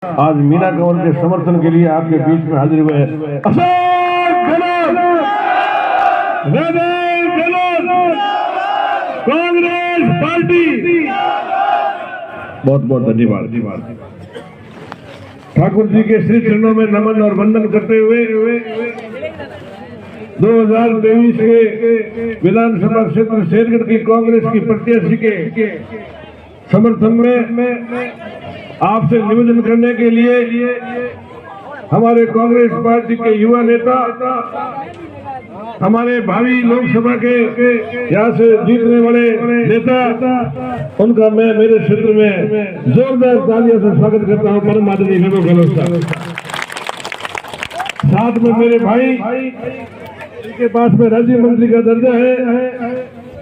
आज मीना कंवर के समर्थन के लिए आपके बीच में हाजिर हुए अशोक गहलोत कांग्रेस पार्टी। बहुत बहुत धन्यवाद। ठाकुर जी के श्री चरणों में नमन और वंदन करते हुए 2023 के विधानसभा क्षेत्र शेरगढ़ की कांग्रेस की प्रत्याशी के समर्थन में आपसे निवेदन करने के लिए हमारे कांग्रेस पार्टी के युवा नेता, हमारे भावी लोकसभा के यहाँ से जीतने वाले नेता, उनका मैं मेरे क्षेत्र में जोरदार तालियों से स्वागत करता हूँ। परम आदरणीय अशोक गहलोत साहब, साथ में मेरे भाई के पास में राज्य मंत्री का दर्जा है,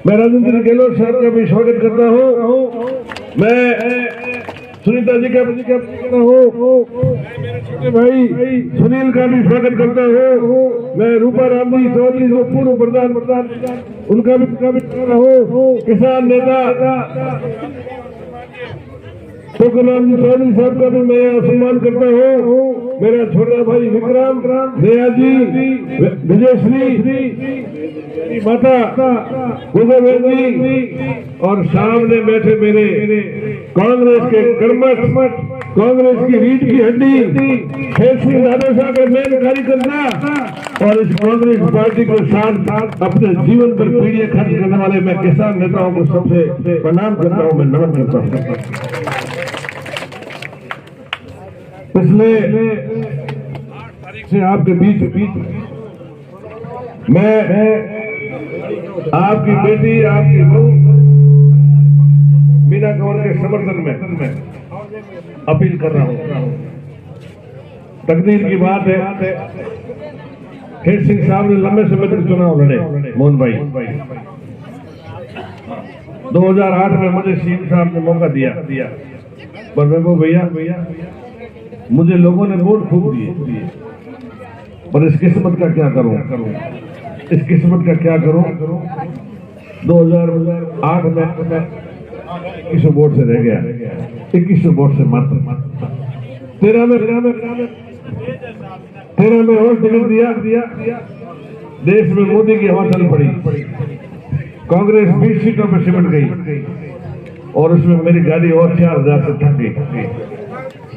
मैं राजेंद्र गहलोत साहब का भी स्वागत करता हूँ। मैं सुनीता जी का करता हूँ, मेरे छोटे भाई सुनील का भी स्वागत करता हूँ। मैं रूपा राम जी चौधरी जो पूर्व प्रधान उनका भी स्वागत कर रहा हूँ। किसान नेता तुकाराम चौधरी साहब का भी मैं सम्मान करता हूँ। मेरा छोटा भाई विक्रम, दया जी, विजयश्री, माता गोगोबेन जी और सामने बैठे मेरे कांग्रेस के कर्मठ, कांग्रेस की रीढ़ की हड्डी शेर सिंह यादव साहब के मेन कार्यकर्ता और इस कांग्रेस पार्टी के साथ अपने जीवन पर पीढ़ियां खर्च करने वाले मैं किसान नेताओं को सबसे प्रणाम करता हूँ, मैं नमन करता हूँ। पिछले 8 तारीख से आपके बीच मैं आपकी बेटी, आपकी बहू मीना कंवर के समर्थन में अपील कर रहा हूँ। तकदीर की बात है, खेत सिंह साहब ने लंबे समय तक चुनाव लड़े, मोहन भाई 2008 में मुझे सीएम साहब ने मौका दिया, पर मैं वो भैया मुझे लोगों ने वोट फूंक दिए, पर इस किस्मत का क्या करूं, इस किस्मत का क्या करूं। 2008 में 2100 वोट से रह गया, 2100 वोट से मात्र 13 में और टिकट दिया। देश में मोदी की हवा चल पड़ी, कांग्रेस 20 सीटों पर सिमट गई और उसमें मेरी गाड़ी और 4000 से थक गई।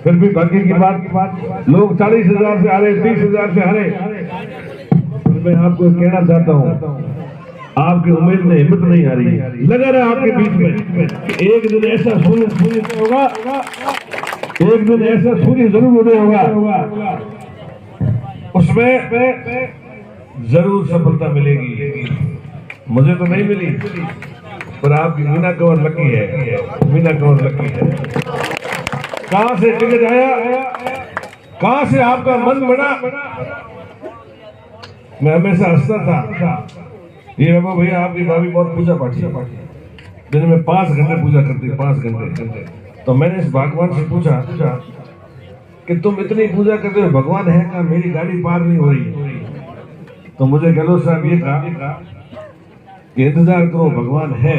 फिर भी बाकी की बात लोग 40,000 से हारे, 30,000 से हारे। मैं आपको कहना चाहता हूँ, आपकी उम्मीद में हिम्मत नहीं आ रही है, लगा रहा आपके बीच में एक दिन ऐसा सूर्य होगा, एक दिन ऐसा सूर्य जरूर उदय होगा, उसमें जरूर सफलता मिलेगी। मुझे तो नहीं मिली, पर आपकी मीना कंवर लकी है, मीना कंवर लकी है। कहां से टिकट आया, कहां से आपका मन बना। मैं हमेशा हंसता था, ये बाबा भैया आपकी भाभी बहुत पूजा पाठी, दिन में 5 घंटे पूजा करती, 5 घंटे। तो मैंने इस भगवान से पूछा कि तुम इतनी पूजा करते हो, भगवान है का, मेरी गाड़ी पार नहीं हो रही। तो मुझे गहलोत साहब ये कहा कि इंतजार करो, भगवान है।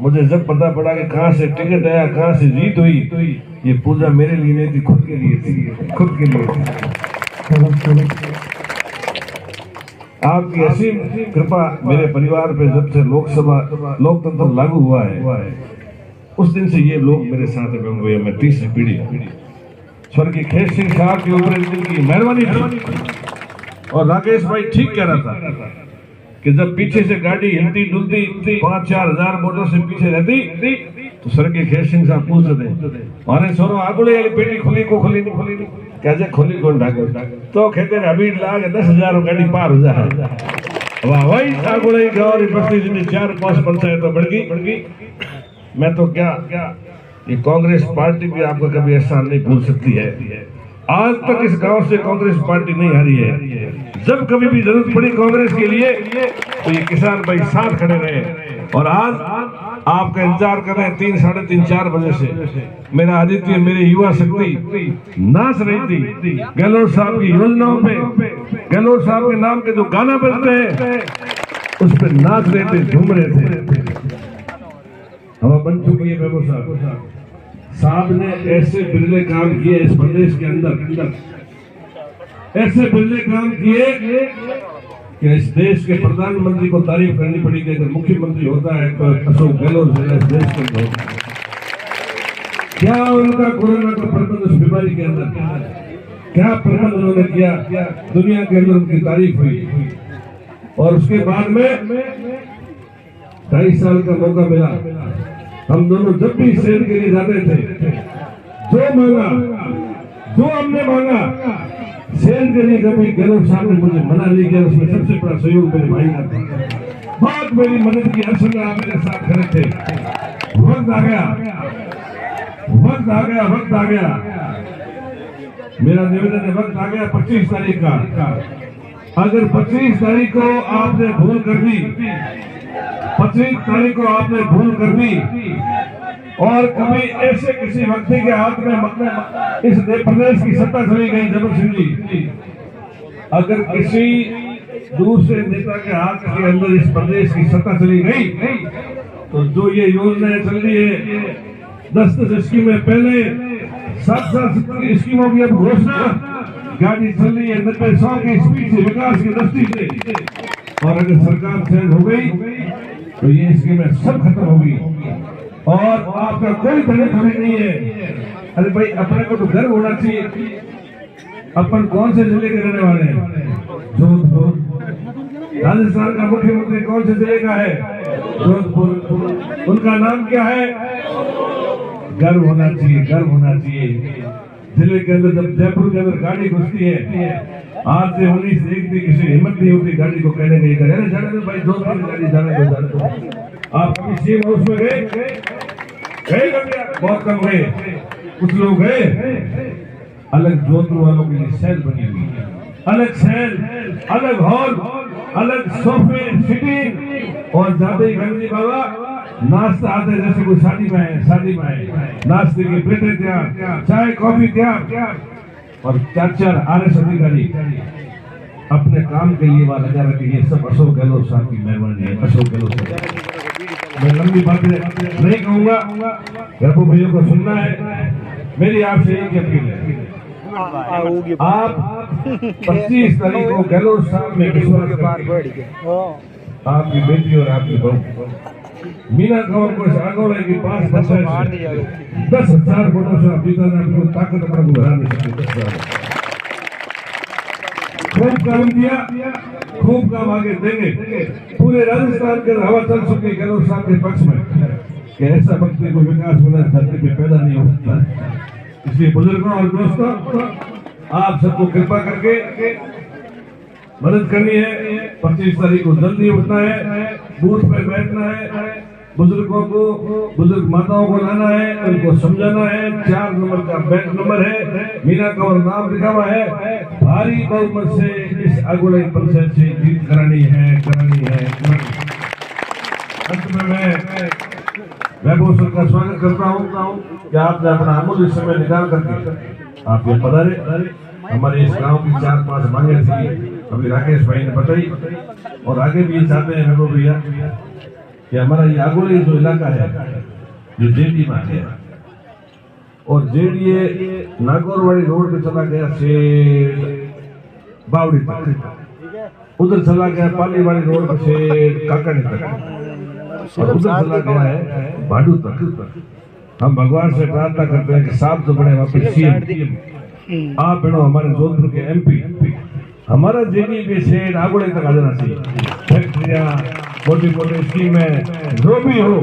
मुझे जब पता पड़ा कि कहां से टिकट आया, कहां से जीत हुई, ये पूजा मेरे लिए नहीं थी, खुद के लिए थी, खुद के लिए थी। आपकी असीम कृपा मेरे परिवार पे जब से लोकतंत्र लागू हुआ है, उस दिन से ये लोग मेरे साथ हुए। मैं 30 पीढ़ी स्वर्गीय खेत सिंह साहब के ऊपर की मेहरबानी थी। और राकेश भाई ठीक कह रहा था कि जब पीछे से गाड़ी हिलती डुलती 5-4 हजार वोटों से पीछे रहती, तो स्वर्गीय खेत सिंह साहब पूछते थे, मारे सोरो आगुड़े वाली पेटी खुली को खुली नहीं, कैसे खुली कौन ढाके, तो कहते अभी लाग 10,000 गाड़ी पार हो जाए। वाह भाई, आगुड़े गाँव बस्ती जितनी 4-5 पंचायत तो बढ़ गई। मैं तो क्या ये कांग्रेस पार्टी भी आपका कभी एहसान नहीं भूल सकती है। आज तक इस गांव से कांग्रेस पार्टी नहीं हारी है। जब कभी भी जरूरत पड़ी कांग्रेस के लिए, तो ये किसान भाई साथ खड़े रहे। और आज आपका इंतजार कर रहे हैं 3-3:30-4 बजे से। मेरा आदित्य, मेरी युवा शक्ति नाच रही थी गहलोत साहब की योजनाओं पे, गहलोत साहब के नाम के जो गाना बजते हैं उस पर नाच रहे थे, झूम रहे थे। हवा बन चुकी है गहलोत साहब, साहब ने ऐसे बिरले काम किए इस प्रदेश के अंदर, ऐसे बिरले काम किए कि इस देश के प्रधानमंत्री को तारीफ करनी पड़ी कि अगर मुख्यमंत्री होता है तो अशोक गहलोत जिला इस देश के अंदर होता है। क्या उनका कोरोना का प्रबंध उस बीमारी के अंदर, क्या प्रबंध उन्होंने किया, दुनिया के अंदर उनकी तारीफ हुई। और उसके बाद में 2.5 साल का मौका मिला। हम दोनों जब भी शेर के लिए जाते थे, जो मांगा, जो हमने मांगा, शेर के लिए कभी गहलोत साहब ने मुझे मना नहीं किया। उसमें सबसे बड़ा सहयोग मेरे भाई का था, बहुत मेरी मदद की। हर समय आप मेरे साथ खड़े थे। वक्त आ गया, वक्त आ गया, वक्त आ गया। मेरा निवेदन है, वक्त आ गया 25 तारीख का। अगर 25 तारीख को आपने भूल कर दी, 25 तारीख को आपने भूल कर दी और कभी ऐसे किसी व्यक्ति के हाथ में इस प्रदेश की सत्ता चली गई, जबर सिंह जी, अगर किसी दूसरे नेता के हाथ के अंदर इस प्रदेश की सत्ता चली गई तो जो ये योजनाएं चल रही है 10 स्कीमें पहले, 7 स्कीमों की अब घोषणा, गाड़ी चल रही है 90-100 की स्पीड से विकास की दृष्टि से, और अगर सरकार चेंज हो गई तो ये स्कीमें सब खत्म होगी और आपका कोई धन नहीं है। अरे भाई, अपने को तो गर्व होना चाहिए। अपन कौन से जिले के रहने वाले हैं? जोधपुर। राजस्थान का मुख्यमंत्री कौन से जिले का है? जोधपुर। उनका नाम क्या है? गर्व होना चाहिए, गर्व होना चाहिए। जिले के अंदर जब जयपुर के अंदर गाड़ी घुसती है, आज से 19 एक भी किसी हिम्मत नहीं होती गाड़ी को कहने की जाने दो भाई, जोधपुर की गाड़ी जाने दो। आप कभी सीएम हाउस में गए? बहुत कम गए, कुछ लोग गए। अलग जोधपुर वालों के लिए सेल बनी हुई है, अलग सेल, अलग हॉल, अलग सोफे, सीटिंग, और जाते ही गंजी बाबा नाश्ता आते जैसे कोई शादी में है, शादी में है, नाश्ते की प्लेटें तैयार, चाय कॉफी तैयार, और 4-4 RS अधिकारी अपने काम के लिए वहां लगा रखे। ये सब अशोक गहलोत साहब की मेहरबानी है। अशोक गहलोत साहब, मैं लंबी बातें नहीं कहूंगा, रघु भैया को सुनना है। मेरी आपसे एक अपील है, आप 25 तारीख को गहलोत साहब में विश्वास करके आपकी बेटी और आपकी बहू मीना कंवर को आगोले के पास 10,000 वोटों से आप जीतना, आपको ताकत अपना को हरा नहीं सकते। 10,000 खूब काम किया, खूब काम आगे देंगे। पूरे राजस्थान के हवा चल चुकी गहलोत साहब के पक्ष में कि ऐसा व्यक्ति को विकास होना धरती पे पैदा नहीं हो सकता। इसलिए बुजुर्गों और दोस्तों, आप सबको कृपा करके मदद करनी है। 25 तारीख को जल्दी उठना है, बूथ पे बैठना है, बुजुर्गों को, बुजुर्ग माताओं को लाना है, उनको समझाना है। 4 नंबर का बैंक नंबर है, मीना कंवर नाम लिखा हुआ है। भारी बहुमत से इस अगुड़े परिषद से जीत करानी है, करानी है। अंत में मैं वैभव सर का स्वागत करता हूँ कि आपने अपना अमूल्य समय निकाल करके आप ये पधारे। हमारे इस गांव की 4-5 मांगे थी, अभी राकेश भाई ने बताई, और आगे भी ये चाहते हैं वैभव भैया कि हमारा ये आगोली जो इलाका है ये जेडी में आ गया, और जेडीए नागौरवाड़ी रोड पे चला गया से बावड़ी तक, उधर चला गया पालीवाड़ी रोड से काकड़ी तक, और उधर चला गया है भाडू तक। हम भगवान से प्रार्थना करते हैं कि साहब तो बने वापस सीएम, आप बनो हमारे जोधपुर के MP, हमारा जेडी भी से आगोड़े तक आ जाना चाहिए। फैक्ट्रियां, मोटी स्कीमें, जो भी हो,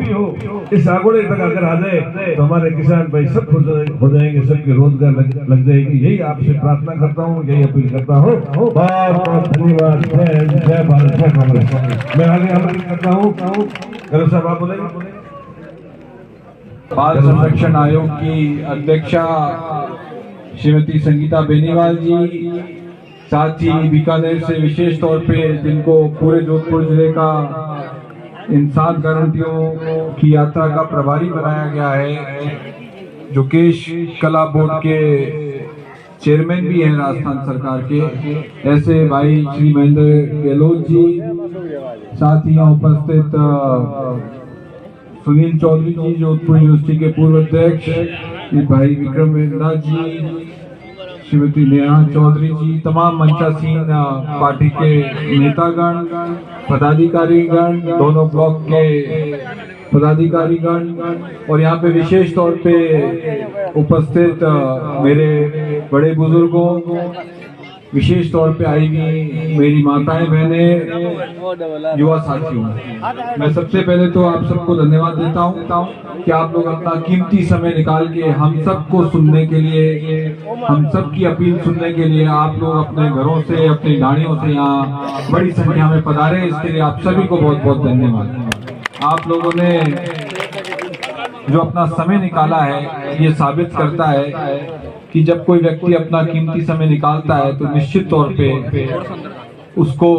इस आगोड़े तक अगर आ जाए तो हमारे किसान भाई सब हो जाएंगे, सबके रोजगार लग जाएगी। यही आपसे प्रार्थना करता हूँ, यही अपील करता हूँ। बहुत बहुत धन्यवाद। जय भारत, जय कांग्रेस। मैं आगे आमंत्रित करता हूँ गहलोत साहब, आप बोलेंगे। बाल संरक्षण आयोग की अध्यक्षा श्रीमती संगीता बेनीवाल जी, साथ ही बीकानेर से विशेष तौर पे जिनको पूरे जोधपुर जिले का इंसान गारंटियों की यात्रा का प्रभारी बनाया गया है, जो केश कला बोर्ड के चेयरमैन भी हैं राजस्थान सरकार के, ऐसे भाई श्री महेंद्र गहलोत जी, साथ ही यहाँ उपस्थित सुनील चौधरी जी जोधपुर यूनिवर्सिटी के पूर्व अध्यक्ष, श्री भाई विक्रम वेदनाथ जी, श्रीमती नेहा चौधरी जी, तमाम मंचासीन पार्टी के नेतागण, पदाधिकारीगण, दोनों ब्लॉक के पदाधिकारीगण और यहाँ पे विशेष तौर पे उपस्थित मेरे बड़े बुजुर्गों, विशेष तौर पे आई हुई मेरी माताएं, बहनें, युवा साथियों, मैं सबसे पहले तो आप सबको धन्यवाद देता हूँ कि आप लोग अपना कीमती समय निकाल के हम सबको सुनने के लिए, हम सबकी अपील सुनने के लिए आप लोग अपने घरों से, अपनी गाड़ियों से यहाँ बड़ी संख्या में पधारे। इसके लिए आप सभी को बहुत बहुत धन्यवाद। आप लोगों ने जो अपना समय निकाला है ये साबित करता है कि जब कोई व्यक्ति अपना कीमती समय निकालता है तो निश्चित तौर पे उसको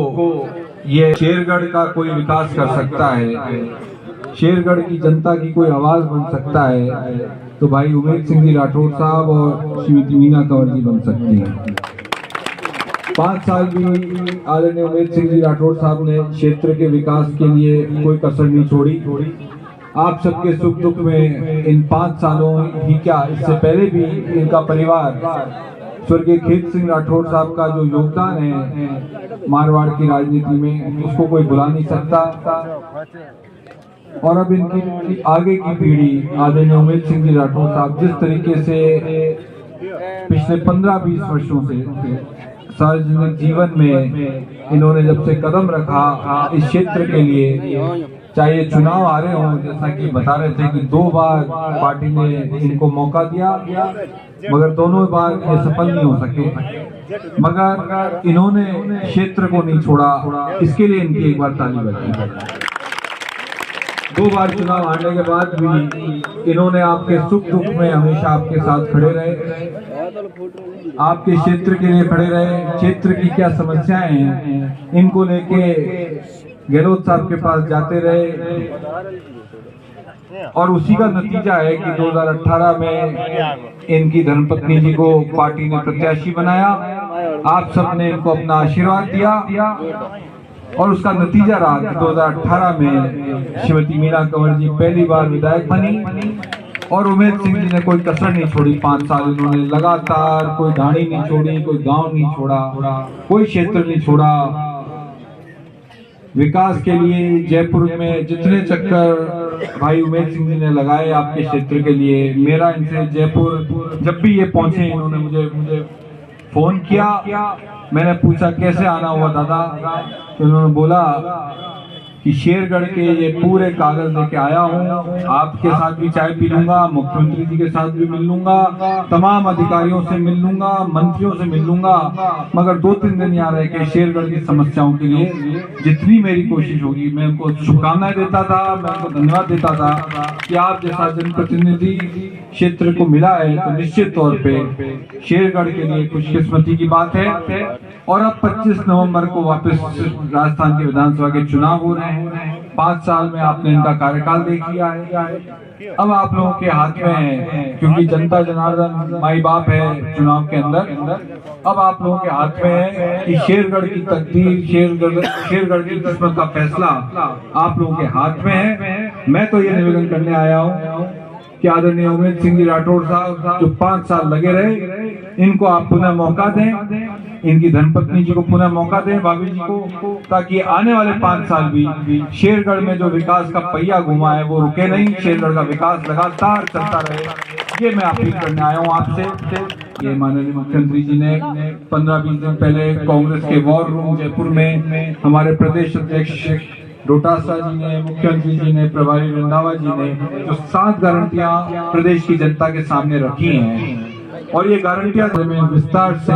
ये शेरगढ़ का कोई विकास कर सकता है, शेरगढ़ की जनता की कोई आवाज बन सकता है, तो भाई उमेद सिंह जी राठौर साहब और श्रीमती मीना कंवर जी बन सकती हैं। 5 साल भी आदरणीय उमेद सिंह जी राठौर साहब ने क्षेत्र के विकास के लिए कोई कसर नहीं छोड़ी। आप सबके सुख दुख में इन 5 सालों ही क्या, इससे पहले भी इनका परिवार स्वर्गीय खेत सिंह राठौर साहब का जो योगदान है मारवाड़ की राजनीति में, उसको कोई भुला नहीं सकता। और अब इनकी आगे की पीढ़ी आदरणीय उमेद सिंह जी राठौर साहब जिस तरीके से पिछले 15-20 वर्षों से सार्वजनिक जीवन में इन्होंने जब से कदम रखा इस क्षेत्र के लिए, चाहे चुनाव आ रहे हों, जैसा कि बता रहे थे कि 2 बार पार्टी ने इनको मौका दिया मगर दोनों बार ये सफल नहीं हो सके, मगर इन्होंने क्षेत्र को नहीं छोड़ा। इसके लिए इनकी एक बार ताली बजाई। 2 बार चुनाव हारने के बाद भी इन्होंने आपके सुख दुख में हमेशा आपके साथ खड़े रहे, आपके क्षेत्र के लिए खड़े रहे। क्षेत्र की क्या समस्याएं हैं इनको लेके गहलोत साहब के पास जाते रहे और उसी का नतीजा है कि 2018 में इनकी धर्मपत्नी जी को पार्टी ने प्रत्याशी बनाया। आप सबने इनको अपना आशीर्वाद दिया और उसका नतीजा रहा कि 2018 में श्रीमती मीना कंवर जी पहली बार विधायक बनी और उमेद सिंह जी ने कोई कसर नहीं छोड़ी। 5 साल इन्होंने लगातार कोई ढाणी नहीं छोड़ी, कोई गांव नहीं छोड़ा, कोई क्षेत्र नहीं छोड़ा। विकास के लिए जयपुर में जितने चक्कर भाई उमेद सिंह जी ने लगाए आपके क्षेत्र के लिए, मेरा इनसे जयपुर जब भी ये पहुंचे इन्होंने मुझे फोन किया। मैंने पूछा कैसे आना हुआ दादा, तो उन्होंने बोला कि शेरगढ़ के ये पूरे कागज लेके आया हूँ, आपके साथ भी चाय पी लूंगा, मुख्यमंत्री जी के साथ भी मिल लूंगा, तमाम अधिकारियों से मिल लूंगा, मंत्रियों से मिल लूंगा, मगर 2-3 दिन यहाँ रह के शेरगढ़ की समस्याओं के लिए जितनी मेरी कोशिश होगी मैं उनको शुभकामनाएं देता था, मैं उनको धन्यवाद देता था कि आप जैसा जनप्रतिनिधि क्षेत्र को मिला है तो निश्चित तौर पे शेरगढ़ के लिए खुशकिस्मती की बात है। और अब 25 नवंबर को वापस राजस्थान के विधानसभा के चुनाव हो रहे हैं। 5 साल में आपने इनका कार्यकाल देख लिया है, अब आप लोगों के हाथ में है, क्योंकि जनता जनार्दन माई बाप है चुनाव के अंदर। अब आप लोगों के हाथ में है कि शेरगढ़ की तकदीर, शेरगढ़ की किस्मत का फैसला आप लोगों के हाथ में है। मैं तो ये निवेदन करने आया हूँ कि आदरणीय उमेद सिंह जी राठौर साहब जो 5 साल लगे रहे, इनको आप पुनः मौका दें, इनकी धर्मपत्नी जी को पुनः मौका दें, भाभी जी को, ताकि आने वाले 5 साल भी शेरगढ़ में जो विकास का पहिया घुमा है वो रुके नहीं, शेरगढ़ का विकास लगातार चलता रहे। ये मैं अपील करने आया हूँ आपसे। ये माननीय मुख्यमंत्री जी ने 15-20 दिन पहले कांग्रेस के वॉर रूम जयपुर में हमारे प्रदेश अध्यक्ष डोटासरा जी ने, मुख्यमंत्री जी ने, प्रभारी रंधावा जी ने जो 7 गारंटियां प्रदेश की जनता के सामने रखी हैं, और ये गारंटियां में विस्तार से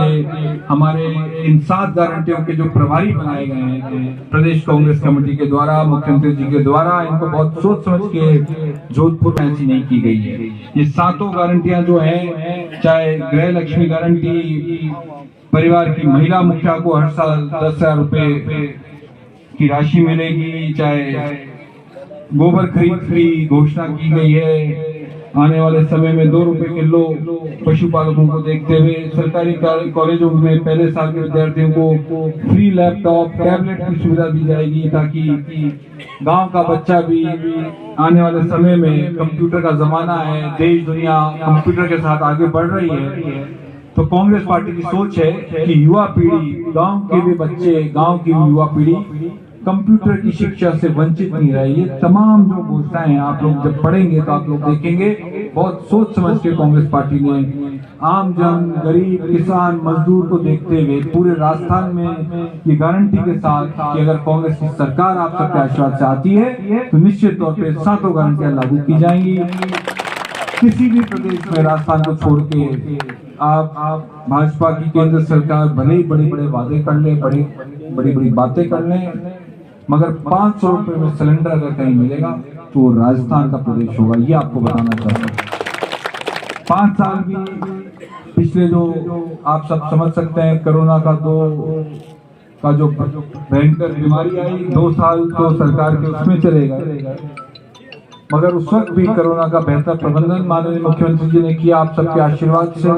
हमारे इन 7 गारंटियों के जो प्रभारी बनाए गए हैं प्रदेश कांग्रेस कमेटी के द्वारा, मुख्यमंत्री जी के द्वारा, इनको बहुत सोच समझ के जोधपुर में ऐसी नहीं की गई है। ये 7 गारंटियां जो है, चाहे गृह लक्ष्मी गारंटी, परिवार की महिला मुखिया को हर साल 10,000 रुपए की राशि मिलेगी, चाहे गोबर खरीद की घोषणा की गई है, आने वाले समय में 2 रुपए किलो पशुपालकों को देखते हुए सरकारी कॉलेजों में पहले साल के विद्यार्थियों को फ्री लैपटॉप टैबलेट की सुविधा दी जाएगी, ताकि गांव का बच्चा भी आने वाले समय में, कंप्यूटर का जमाना है, देश दुनिया कंप्यूटर के साथ आगे बढ़ रही है, तो कांग्रेस पार्टी की सोच है कि युवा पीढ़ी, गांव के भी बच्चे, गांव की भी युवा पीढ़ी कंप्यूटर की शिक्षा से वंचित नहीं रहे। ये तमाम जो घोषणाएं आप लोग जब पढ़ेंगे तो आप लोग देखेंगे बहुत सोच समझ के कांग्रेस पार्टी ने आम जन, गरीब, किसान, मजदूर को देखते हुए पूरे राजस्थान में ये गारंटी के साथ कि अगर कांग्रेस की सरकार आप सबके आशीर्वाद से आती है तो निश्चित तौर पर 7 गारंटियां लागू की जाएंगी। किसी भी प्रदेश में राजस्थान को छोड़ के आप भाजपा की केंद्र सरकार भले ही बड़े बड़े वादे कर ले, बड़ी बड़ी बातें कर ले, मगर 500 रुपए में सिलेंडर अगर कहीं मिलेगा तो वो राजस्थान का प्रदेश होगा, ये आपको बताना चाहता हूँ। 5 साल भी पिछले जो आप सब समझ सकते हैं, कोरोना का जो भयंकर बीमारी आई, 2 साल तो सरकार के उसमें चले गए, मगर उस वक्त भी कोरोना का बेहतर प्रबंधन माननीय मुख्यमंत्री जी ने किया। आप सबके आशीर्वाद से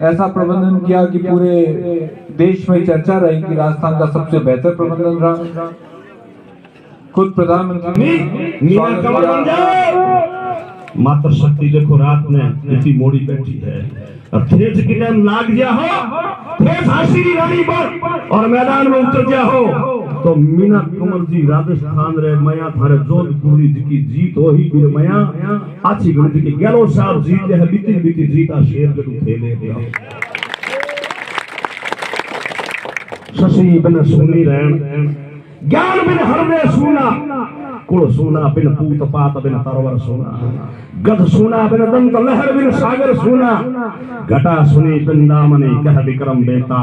ऐसा प्रबंधन किया कि पूरे देश में चर्चा रही कि राजस्थान का सबसे बेहतर प्रबंधन रहा। खुद प्रधानमंत्री मात्र शक्ति देखो रात में इतनी मोड़ी बैठी है, अब थेज की टाइम लाग गया हो, थेज हासिल रही पर और मैदान में उतर गया हो तो मीना कमल जी राजस्थान रे मया थारे जोधपुर की जीत हो ही फिर मया आची गणति के गेलो साहब जीत है, बीती जीता शेर के थेले दिया शशि बिन सुनी रहन ज्ञान बिन हरदे सुना, कुल सुना बिन पूत पात बिन तरवर सुना, गध सुना बिन दंत लहर बिन सागर सुना, घटा सुनी बिन दामनी कह विक्रम बेता,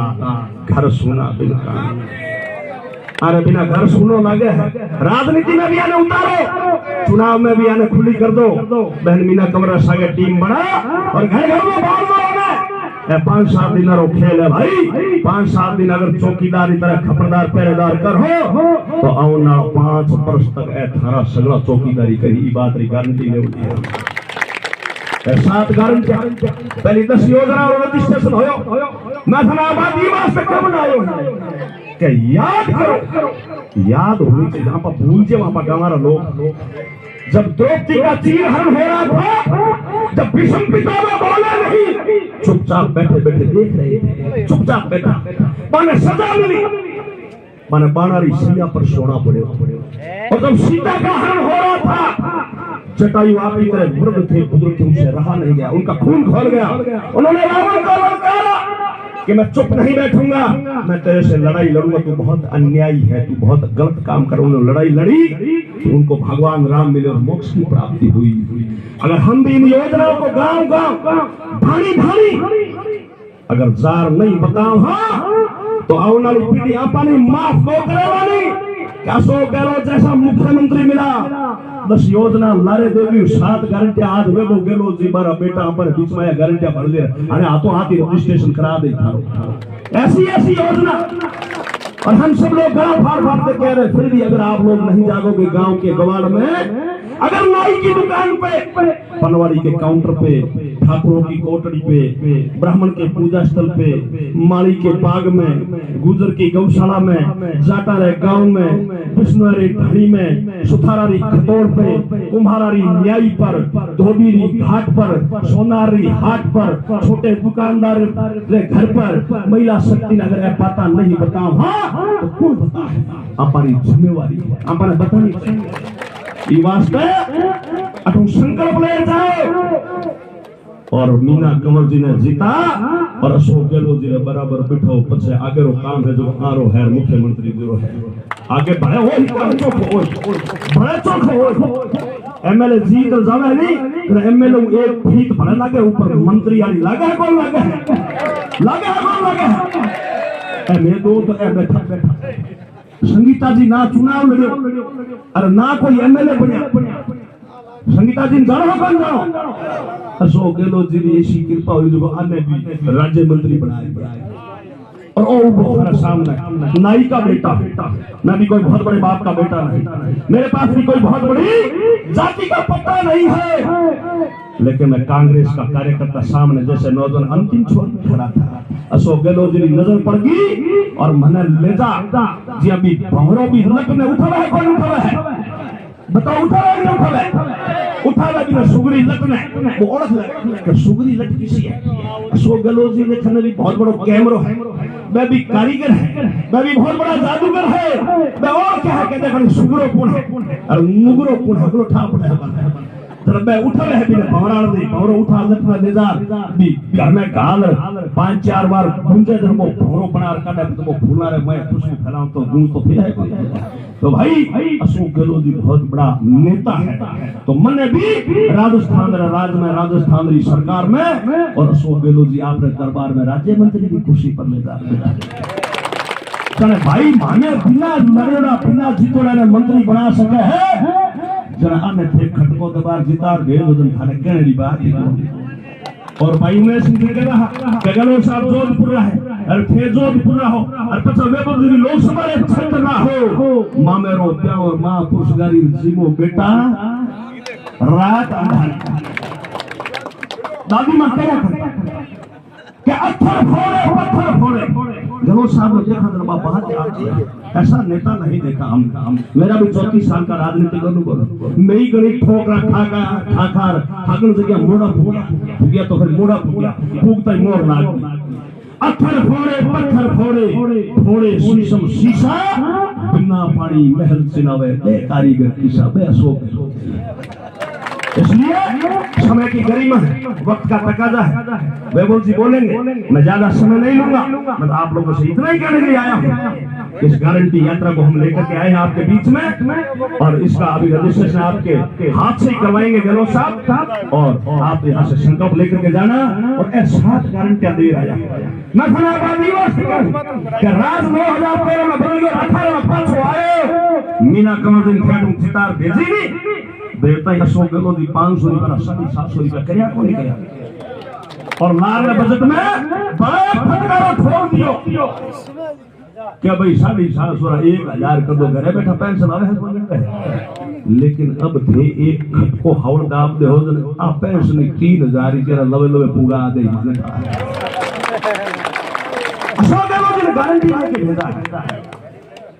घर सुना बिन कान। अरे बिना घर सुनो लगे है, राजनीति में भी आने उतारो, चुनाव में भी आने खुली कर दो। बहन मीना कमरा सागे टीम बना और घर घर में बाल दो। 5-7 दिन रो खेल है भाई, 5-7 दिन अगर चौकीदारी तरह खबरदार पहरेदार कर हो तो आओ ना 5 वर्ष तक थारा सगड़ा चौकीदारी करी, बात री गारंटी ले होती है। 7 गारंटी पहली 10 योजना और रजिस्ट्रेशन होयो, मैं धनाबाद ये वास्ते कब बनायो के याद करो, याद होनी चाहिए। जहां पर भूल जे वहां पर हमारा लोग, जब द्रौपदी का चीर हरण हो रहा था, जब भीष्म पितामह बोले नहीं, चुपचाप बैठे बैठे देख रहे थे, चुपचाप बैठा, माने सजा मिली, माने बाणारी सिया पर सोना पड़े। और जब सीता का हरण हो रहा था, जटायु आप ही तरह मृग थे, बुजुर्ग थे, उनसे रहा नहीं गया, उनका खून खोल गया। उन्होंने रावण को ललकारा कि मैं चुप नहीं बैठूंगा, मैं तेरे से लड़ाई लड़ूंगा, तू बहुत अन्यायी है, तू बहुत गलत काम कर। उन्होंने लड़ाई लड़ी तो उनको भगवान राम मिले और मोक्ष की प्राप्ति हुई। अगर हम भी इन योजनाओं को गांव गांव भानी भानी अगर जार नहीं बताओ तो आने वाली पीढ़ी अपनी माफ को करेगा नहीं। अशोक गहलोत जैसा मुख्यमंत्री मिला, 10 योजना लारे देवी, 7 गारंटियां आज वेगो गहलोत जी मारा बेटा अपन बीच में गारंटियां भर दे अरे हाथों हाथ ही रजिस्ट्रेशन करा दे। ऐसी योजना और हम सब लोग गाँव फाड़ फाड़ के कह रहे, फिर भी अगर आप लोग नहीं जागोगे गांव के गवाड़ में, अगर नाई की दुकान पे, पनवाड़ी के काउंटर पे, ठाकुरों की कोटड़ी पे, ब्राह्मण के पूजा स्थल पे, माली के बाग में, गुजर की गौशाला में, जाटारे गांव में, विष्णुरी ढाणी में, सुथारारी खतौड़ पे, कुम्हारारी न्यायी पर, धोबीरी घाट पर, सोनारी हाट पर, छोटे दुकानदार घर पर महिला शक्ति अगर पता नहीं बताओ तो कौन बता है? हमारी जिम्मेवारी हमारे बतानी चाहिए। वास्ते अटू संकल्प ले जाओ। और मीना कंवर जी ने जीता और अशोक गहलोत जी ने बराबर बिठाओ। पछे आगे रो काम है जो आरो है मुख्यमंत्री जो है आगे बढ़े हो चौक हो बड़े चौक हो। एमएलए जीत जावे नहीं तो एमएलए एक फीट भरे लागे ऊपर मंत्री आली लागे कौन लागे कौन लागे ए मैं दो तो ए बैठा संगीता जी ना चुनाव लड़ो अरे ना कोई एमएलए बनिया। संगीता जी जानो कौन जानो अशोक गहलोत जी की ऐसी कृपा हुई जो आने भी राज्य मंत्री बनाए। और ओ हमारे सामने नाई का बेटा, मैं भी कोई बहुत बड़े बाप का बेटा नहीं, मेरे पास भी कोई बहुत बड़ी जाति का पत्ता नहीं है, लेकिन मैं कांग्रेस का कार्यकर्ता सामने जैसे नौजवान अंतिम छोर में खड़ा था, अशोक गहलोत जी नजर पड़ गई और मैंने ले जा जी अभी भंवरों भी लट में उठा है, कौन उठा है बताओ, उठा है नहीं उठा है, उठा लगी ना सुगरी लट में वो ओढ़ लगे कि सुगरी लट किसी है। अशोक गहलोत जी ने खने भी बहुत बड़ा कैमरो है, मैं भी कारीगर है, मैं भी बहुत बड़ा जादूगर है, मैं और क्या है कहते हैं सुगरो पुन है और मुगरो पुन है, बोलो ठाप है तरह मैं उठा रहे भी भवरा दे भवरो उठा लटना ले जा भी घर में गाल 5-4 बार गुंजे जब वो भवरो बना रखा तो वो फूला रे मैं खुशबू फैलाऊं तो गूंज तो फिर है तो भाई अशोक गहलोत जी बहुत बड़ा नेता है, तो मैंने भी राजस्थान राज्य में राजस्थान री सरकार में और अशोक गहलोत जी आपने दरबार में राज्य मंत्री की कुर्सी पर ले जा भाई माने बिना लड़ेड़ा बिना जीतोड़ा ने मंत्री बना सके है जरा आने थे खटको दबार जितार भेज उधर थाने कहने की बात। और भाई उमेश सिंह ने कहा कि गहलोत साहब जोधपुर है और थे जोधपुर हो और पछा वेबर जी लोकसभा रे छत ना हो मामेरो प्यार मां पुरुषगारी जीमो बेटा रात अंधारी दादी मां क्या करता कि पत्थर फोड़े गहलोत साहब ने देखा तो बात आ गई, ऐसा नेता नहीं देखा हम मेरा भी 34 साल का राजनीतिक अनुभव, नई गणी ठोकरा ठाकार ठाकर जगह मोड़ा फूकिया तो फिर मोड़ा फूकता ही मोड़ लाग पत्थर फोड़े शीशम शीशा बिना पानी महल सिनावे कारीगर किसा बे अशोक। इसलिए समय की गरिमा है, वक्त का तकाजा है, वैभव जी बोलेंगे, मैं ज्यादा समय नहीं लूंगा, मैं आप लोगों से इतना ही कहने के लिए आया हूँ। इस गारंटी यात्रा को हम लेकर के आए हैं आपके बीच में और इसका अभी रजिस्ट्रेशन आपके हाथ से ही करवाएंगे गहलोत साहब और आप यहाँ से संकल्प लेकर के जाना और 7 गारंटियां दे रहा है। मैं राज 2013 में बन गया 18 में पांच आए मीना कमर दिन फैटू सितार भेजी नहीं देवता अशोक गहलोत जी 500 रुपया 750 रुपया करया को नहीं करया और लाल बजट में बड़ा फटकारा छोड़ दियो क्या भाई 750 1000 कर दो घरे बैठा पेंशन आवे है बोले लेकिन अब थे एक खट को हवल दाब दे हो जने आ पेंशन 3000 के लवे पूरा दे माने अशोक गहलोत जी ने गारंटी लेके भेजा है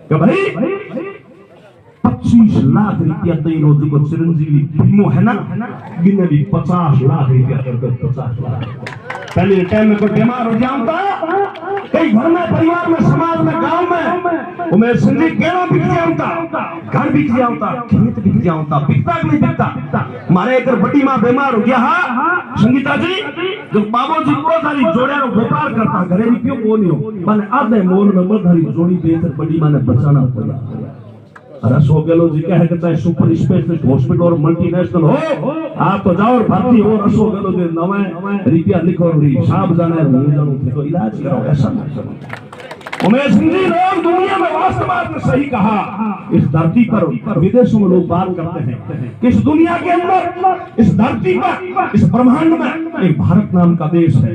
कि भाई 25 लाख रुपया तीनों जो चिरंजीवी फिल्मों है ना गिने भी 50 लाख रुपया कर 50 लाख पहले टाइम में कोई बीमार हो जाता कई घर में परिवार में समाज में गांव में उमेश सिंह जी गेड़ा बिक जाता घर बिक जाता खेत बिक जाता बिकता नहीं बिकता मारे एक बड़ी माँ बीमार हो गया हाँ संगीता जी जो बाबू जी को सारी जोड़े व्यापार करता घरे रुपयों को नहीं हो मैंने आधे मोल में बधारी जोड़ी देकर बड़ी माँ ने बचाना पड़ा। अशोक गहलोत जी कहे कि चाहे सुपर स्पेशलिस्ट हॉस्पिटल और मल्टीनेशनल हो आप तो जाओ और भर्ती हो अशोक गहलोत जी नवे रुपया लिखो हिसाब जाने तो इलाज करो ऐसा नहीं करो। उमेश सिंह जी लोग दुनिया में वास्तव में सही कहा इस धरती पर विदेशों में लोग बात करते हैं कि इस दुनिया के अंदर इस धरती पर इस ब्रह्मांड में एक भारत नाम का देश है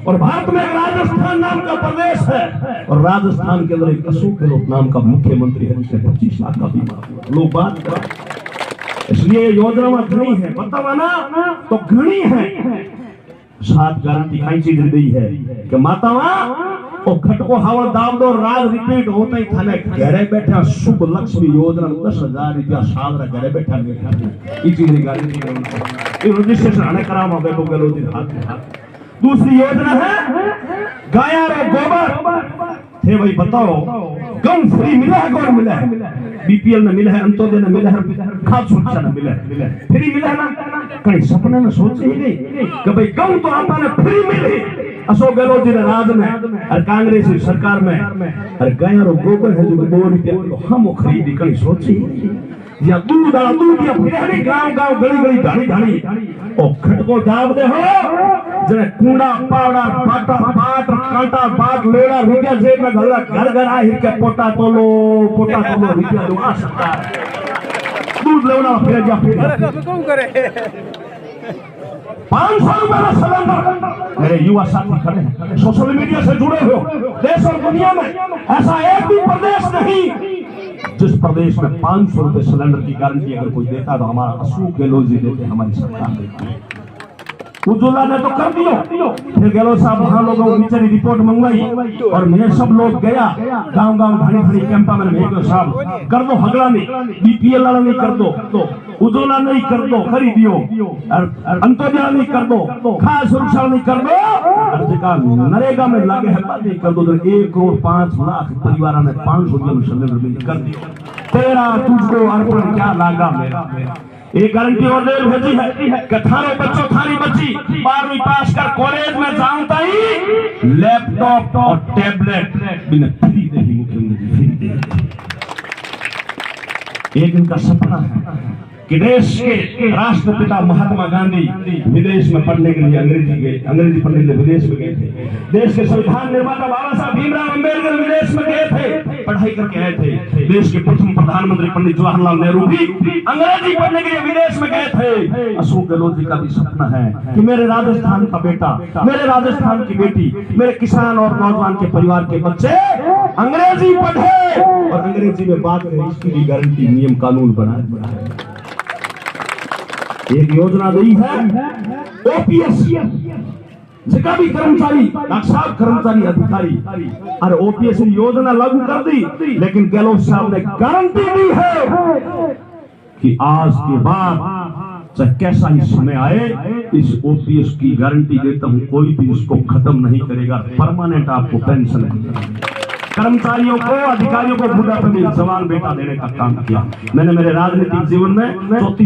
और भारत में एक राजस्थान नाम का प्रदेश है और राजस्थान के अंदर एक अशोक गहलोत नाम का मुख्यमंत्री है जिससे 25 लाख का बीमा लोग बात कर इसलिए योजना में घनी है बतावा ना तो घनी है 7 गारंटी कई चीज दी है कि मातावा और खटको हवा दाम दो राज रिपीट होते ही थाने घरे बैठा शुभ लक्ष्मी योजना 10,000 रुपया साल रा घरे बैठा ई चीज की गारंटी ये रजिस्ट्रेशन आने करामा वैभव गहलोत जी हाथ। दूसरी योजना है गाया रे गोबर थे भाई बताओ गौ फ्री मिला है कौन मिला है बीपीएल में मिला है अंत्योदय में मिला है खाद सुरक्षा में मिला है फ्री मिला है ना कहीं सपने में सोचे ही नहीं कि भाई गौ तो आपने फ्री मिली अशोक गहलोत जी ने राज में और कांग्रेस की सरकार में और गाया रो गोबर है जो 2 रुपया हम खरीदी कहीं सोची या दूध या फिर गांव गली ढाणी और खटको जाब दे हो जने कूड़ा पावड़ा बाटा बाट कांटा बाट लेड़ा रुपया जेब में घर आ हिर के पोटा तोलो रुपया दो आ सकता है दूध लेवना फिर जा फिर 500 रुपए में सिलेंडर। मेरे युवा साथी खड़े हैं, सोशल मीडिया से जुड़े हो, देश और दुनिया में ऐसा एक भी प्रदेश नहीं जिस प्रदेश में 500 रुपए सिलेंडर की गारंटी अगर कोई देता तो हमारा अशोक गहलोत जी देते, हमारी सरकार देती है। उज्ज्वला ने तो कर दियो, फिर गहलोत साहब वहां लोगों को नीचे रिपोर्ट मंगवाई और मैं सब लोग गया गांव गांव घड़ी घड़ी कैंपा में भेजो, साहब कर दो हगला नहीं, बीपीएल वाला नहीं कर दो, उज्ज्वला नहीं कर दो, खरीदियो अंत्योदय नहीं कर दो, खाद्य सुरक्षा नहीं कर दो, नरेगा में लागे है नहीं कर दो, 1,05,00,000 परिवार में 500 रुपये सिलेंडर में कर दियो। तेरा तुझको अर्पण क्या लागा मेरा। एक गारंटी और दे भेजी है कि थारे बच्चों थारी बच्ची 12वीं पास कर कॉलेज में जानता ही लैपटॉप और टैबलेट बिना फ्री दे ही मुख्यमंत्री फ्री दे। एक इनका सपना है कि देश के राष्ट्रपिता महात्मा गांधी विदेश में पढ़ने के लिए अंग्रेजी पढ़ने के लिए विदेश में गए थे। देश के संविधान निर्माता बाबा साहब भीमराव अंबेडकर विदेश में गए थे, पढ़ाई करके आए थे। देश के प्रथम प्रधानमंत्री पंडित जवाहरलाल नेहरू भी अंग्रेजी पढ़ने के लिए विदेश में गए थे। अशोक गहलोत जी का भी सपना है कि मेरे राजस्थान का बेटा, मेरे राजस्थान की बेटी, मेरे किसान और नौजवान के परिवार के बच्चे अंग्रेजी पढ़े और अंग्रेजी में बात करें, इसकी भी गारंटी नियम कानून बनाए। एक योजना दी है ओपीएस, जिसका भी कर्मचारी साहब कर्मचारी अधिकारी, अरे ओपीएस योजना लागू कर दी, लेकिन गहलोत साहब ने गारंटी दी है कि आज के बाद चाहे कैसा ही समय आए, इस ओपीएस की गारंटी देता हूं, कोई भी इसको खत्म नहीं करेगा, परमानेंट आपको पेंशन मिलेगा। कर्मचारियों को, अधिकारियों को बुढ़ापे में जवान बेटा देने का काम किया मैंने मेरे राजनीतिक जीवन में।